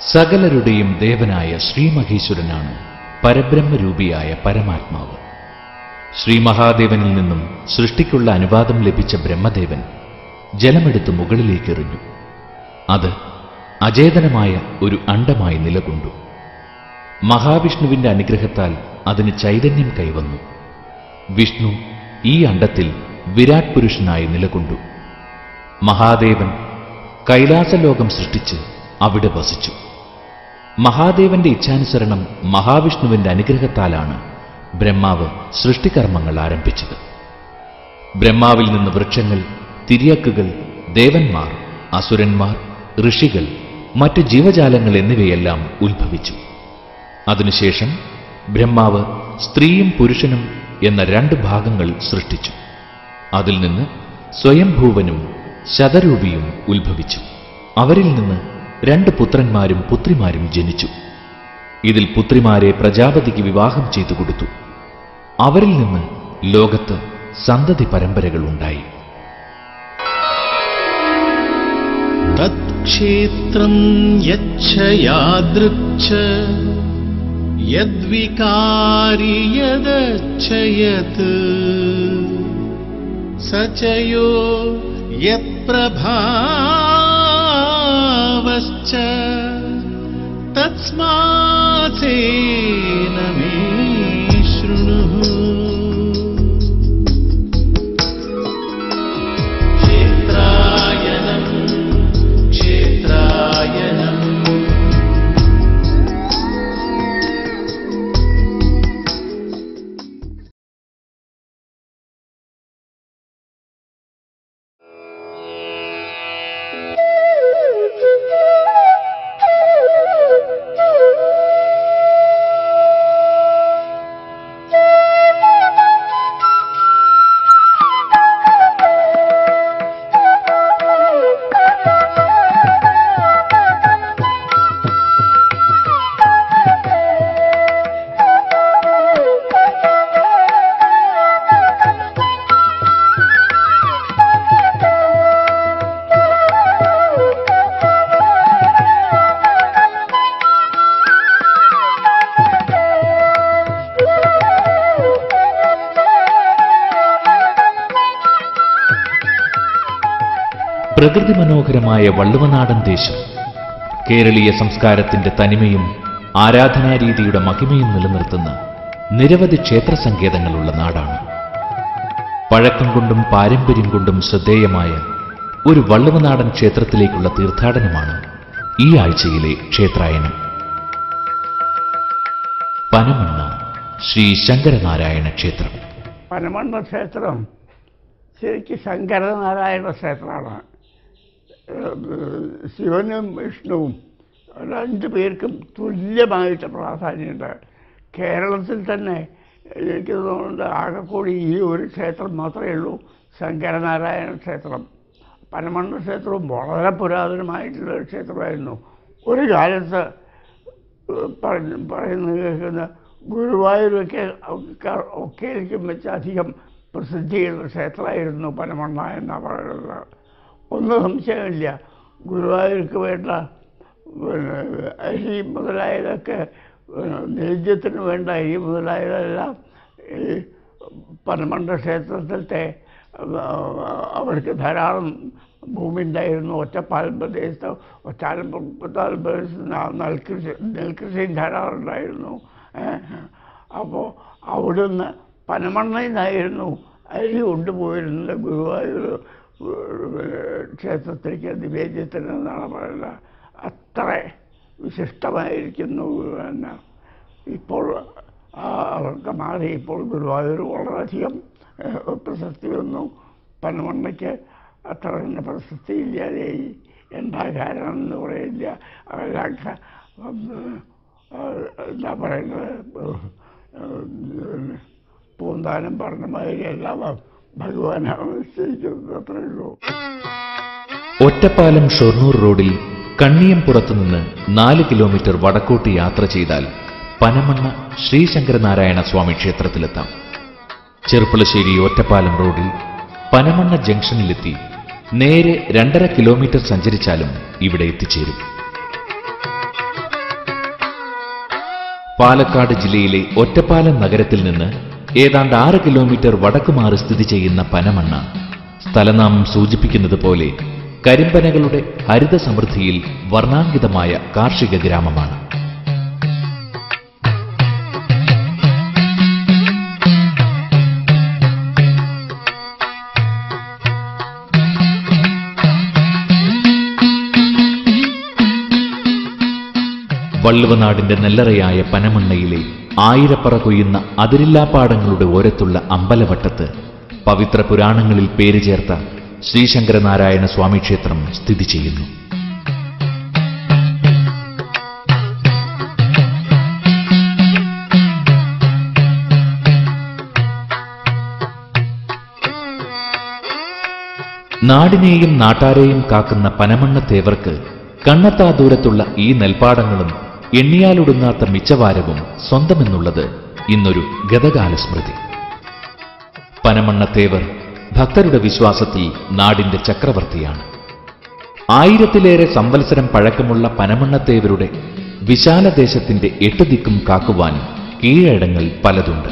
സകലരുടെയും ദേവനായ ശ്രീമഹേശ്വരനാണ് പരബ്രഹ്മരൂപിയായ പരമാത്മാവ്. ശ്രീ മഹാദേവനിൽ നിന്നും സൃഷ്ടിക്കുള്ള അനുവാദം ലഭിച്ച ബ്രഹ്മദേവൻ ജലമെടുത്ത് മുകളിലേക്കെറിഞ്ഞു. അത് അചേതനമായ ഒരു അണ്ഡമായി നിലകൊണ്ടു. മഹാവിഷ്ണുവിന്റെ അനുഗ്രഹത്താൽ അതിന് ചൈതന്യം കൈവന്നു. വിഷ്ണു ഈ അണ്ഡത്തിൽ വിരാട് പുരുഷനായി നിലകൊണ്ടു. മഹാദേവൻ കൈലാസലോകം സൃഷ്ടിച്ച് അവിടെ വസിച്ചു. മഹാദേവന്റെ ഇച്ഛാനുസരണം മഹാവിഷ്ണുവിന്റെ അനുഗ്രഹത്താലാണ് ബ്രഹ്മാവ് സൃഷ്ടികർമ്മങ്ങൾ ആരംഭിച്ചത്. ബ്രഹ്മാവിൽ നിന്ന് വൃക്ഷങ്ങൾ, തിര്യക്കുകൾ, ദേവന്മാർ, അസുരന്മാർ, ഋഷികൾ, മറ്റു ജീവജാലങ്ങൾ എന്നിവയെല്ലാം ഉത്ഭവിച്ചു. അതിനുശേഷം ബ്രഹ്മാവ് സ്ത്രീയും പുരുഷനും എന്ന 2 ഭാഗങ്ങൾ സൃഷ്ടിച്ചു. അതിൽ നിന്ന് സ്വയംഭൂവനും ശതരൂപിയും ഉത്ഭവിച്ചു. അവരിൽ നിന്ന് 2 പുത്രന്മാരും പുത്രിമാരും ജനിച്ചു. ഇതിൽ പുത്രിമാരെ പ്രജാപതിക്ക് വിവാഹം ചെയ്തു കൊടുത്തു. അവരിൽ നിന്ന് ലോകത്ത് സന്തതി പരമ്പരകൾ ഉണ്ടായി. തത്ക്ഷേത്രം യച്ഛയാദൃച്ഛ യദ്വികാരി യദച്ഛയത് സചയോ യത്പ്രഭാവശ്ച തസ്മാസേന മേ ശൃണുഃ. ക്ഷേത്രായനം ക്ഷേത്രായനം. പ്രകൃതി മനോഹരമായ വള്ളുവനാടൻ ദേശം കേരളീയ സംസ്കാരത്തിന്റെ തനിമയും ആരാധനാരീതിയുടെ മഹിമയും നിലനിർത്തുന്ന നിരവധി ക്ഷേത്ര സങ്കേതങ്ങളുള്ള നാടാണ്. പഴക്കം കൊണ്ടും പാരമ്പര്യം കൊണ്ടും ശ്രദ്ധേയമായ ഒരു വള്ളുവനാടൻ ക്ഷേത്രത്തിലേക്കുള്ള തീർത്ഥാടനമാണ് ഈ ആഴ്ചയിലെ ക്ഷേത്രായനം. പനമണ്ണ ശ്രീ ശങ്കരനാരായണ ക്ഷേത്രം. പനമണ്ണ ക്ഷേത്രം ശരിക്കും ശങ്കരനാരായണ ക്ഷേത്രമാണ്. ശിവനും വിഷ്ണുവും 2 പേർക്കും തുല്യമായിട്ട് പ്രാധാന്യമുണ്ട്. കേരളത്തിൽ തന്നെ എനിക്ക് തോന്നുന്നുണ്ട് ആകെക്കൂടി ഈ ഒരു ക്ഷേത്രം മാത്രമേ ഉള്ളൂ, ശങ്കരനാരായണ ക്ഷേത്രം. പനമണ്ണ ക്ഷേത്രവും വളരെ പുരാതനമായിട്ടുള്ള ഒരു ക്ഷേത്രമായിരുന്നു. ഒരു കാലത്ത് പറയുന്നത് കേൾക്കുന്ന ഗുരുവായൂരൊക്കെയിലേക്കും വെച്ച് അധികം പ്രസിദ്ധിയുള്ള ക്ഷേത്രമായിരുന്നു പനമണ്ണ എന്നാണ് പറയുന്നത്. ഒന്നും സംശയമില്ല. ഗുരുവായൂർക്ക് വേണ്ട അരി മുതലായതൊക്കെ, നേദ്യത്തിന് വേണ്ട അരി മുതലായതെല്ലാം ഈ പനമണ്ണ ക്ഷേത്രത്തിലത്തെ അവർക്ക് ധാരാളം ഭൂമി ഉണ്ടായിരുന്നു. ഒറ്റപ്പാലം പ്രദേശത്ത് നെൽകൃഷിയും ധാരാളം ഉണ്ടായിരുന്നു. അപ്പോൾ അവിടുന്ന് പനമണ്ണയിൽ നിന്നായിരുന്നു അരി കൊണ്ടുപോയിരുന്നത് ഗുരുവായൂർ ക്ഷേത്രത്തിലേക്ക് നിവേദ്യത്തിനെന്നാണ് പറയുന്നത്. അത്ര വിശിഷ്ടമായിരിക്കുന്നു എന്ന്. ഇപ്പോൾ അവർക്ക് മാറി. ഇപ്പോൾ ഗുരുവായൂർ വളരെയധികം പ്രശസ്തി വന്നു. പനമണ്ണയ്ക്ക് അത്ര തന്നെ പ്രശസ്തി ഇല്ലാതെയായി. എന്താ കാരണം എന്ന് പറയില്ല. അവരൊക്കെ എന്താ പറയുന്നത്, പൂന്താനം പറഞ്ഞ മാതിരി എല്ലാം ഭഗവാനാണ് നിശ്ചയിക്കുന്നത്. അത്രയേ ഉള്ളൂ. ഒറ്റപ്പാലം ഷൊർണൂർ റോഡിൽ കണ്ണിയംപുറത്തുനിന്ന് 4 കിലോമീറ്റർ വടക്കോട്ട് യാത്ര ചെയ്താൽ പനമണ്ണ ശ്രീ ശങ്കരനാരായണ സ്വാമി ക്ഷേത്രത്തിലെത്താം. ചെറുപ്പളശ്ശേരി ഒറ്റപ്പാലം റോഡിൽ പനമണ്ണ ജംഗ്ഷനിലെത്തി നേരെ 2.5 കിലോമീറ്റർ സഞ്ചരിച്ചാലും ഇവിടെ എത്തിച്ചേരും. പാലക്കാട് ജില്ലയിലെ ഒറ്റപ്പാലം നഗരത്തിൽ നിന്ന് ഏതാണ്ട് 6 കിലോമീറ്റർ വടക്കുമാറി സ്ഥിതി ചെയ്യുന്ന പനമണ്ണ സ്ഥലനാമം സൂചിപ്പിക്കുന്നത് പോലെ കരിമ്പനകളുടെ ഹരിത സമൃദ്ധിയിൽ വർണ്ണാങ്കിതമായ കാർഷിക ഗ്രാമമാണ്. വള്ളുവനാടിന്റെ നെല്ലറയായ പനമണ്ണയിലെ ആയിരപ്പറ കൊയ്യുന്ന അതിരില്ലാപ്പാടങ്ങളുടെ ഓരത്തുള്ള അമ്പലവട്ടത്ത് പവിത്ര പുരാണങ്ങളിൽ പേര് ചേർത്ത ശ്രീശങ്കരനാരായണ സ്വാമി ക്ഷേത്രം സ്ഥിതി ചെയ്യുന്നു. നാടിനെയും നാട്ടാരെയും കാക്കുന്ന പനമണ്ണ തേവർക്ക് കണ്ണെത്താ ദൂരത്തുള്ള ഈ നെൽപ്പാടങ്ങളും എണ്ണിയാലൊടുങ്ങാത്ത മിച്ചവാരവും സ്വന്തമെന്നുള്ളത് ഇന്നൊരു ഗതകാല സ്മൃതി. പനമണ്ണ തേവർ ഭക്തരുടെ വിശ്വാസത്തിൽ നാടിന്റെ ചക്രവർത്തിയാണ്. 1000-ലേറെ സംവത്സരം പഴക്കമുള്ള പനമണ്ണ തേവരുടെ വിശാല ദേശത്തിന്റെ 8 ദിക്കും കാക്കുവാൻ കീഴടങ്ങൾ പലതുണ്ട്.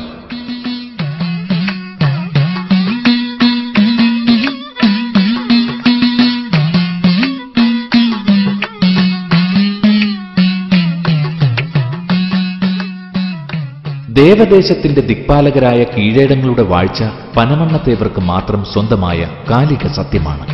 ദേവദേശത്തിന്റെ ദിക്പാലകരായ കീഴടങ്ങളുടെ വാഴ്ച പനമണ്ണ തേവർക്ക് മാത്രം സ്വന്തമായ കാലിക സത്യമാണ്.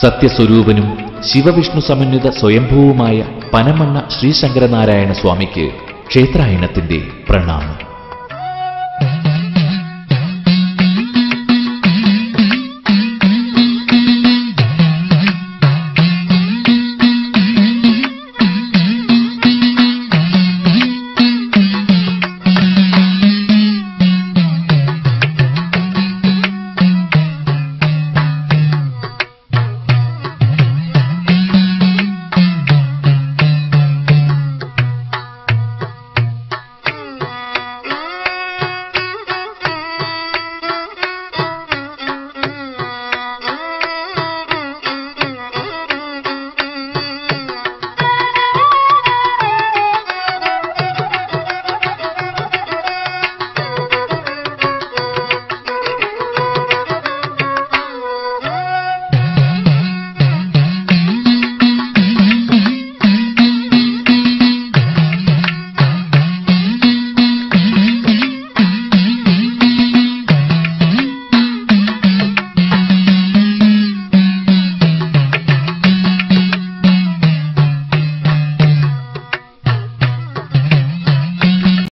സത്യസ്വരൂപനും ശിവവിഷ്ണു സമന്വിത സ്വയംഭൂവുമായ പനമണ്ണ ശ്രീശങ്കരനാരായണ സ്വാമിക്ക് ക്ഷേത്രായണത്തിന്റെ പ്രണാമം.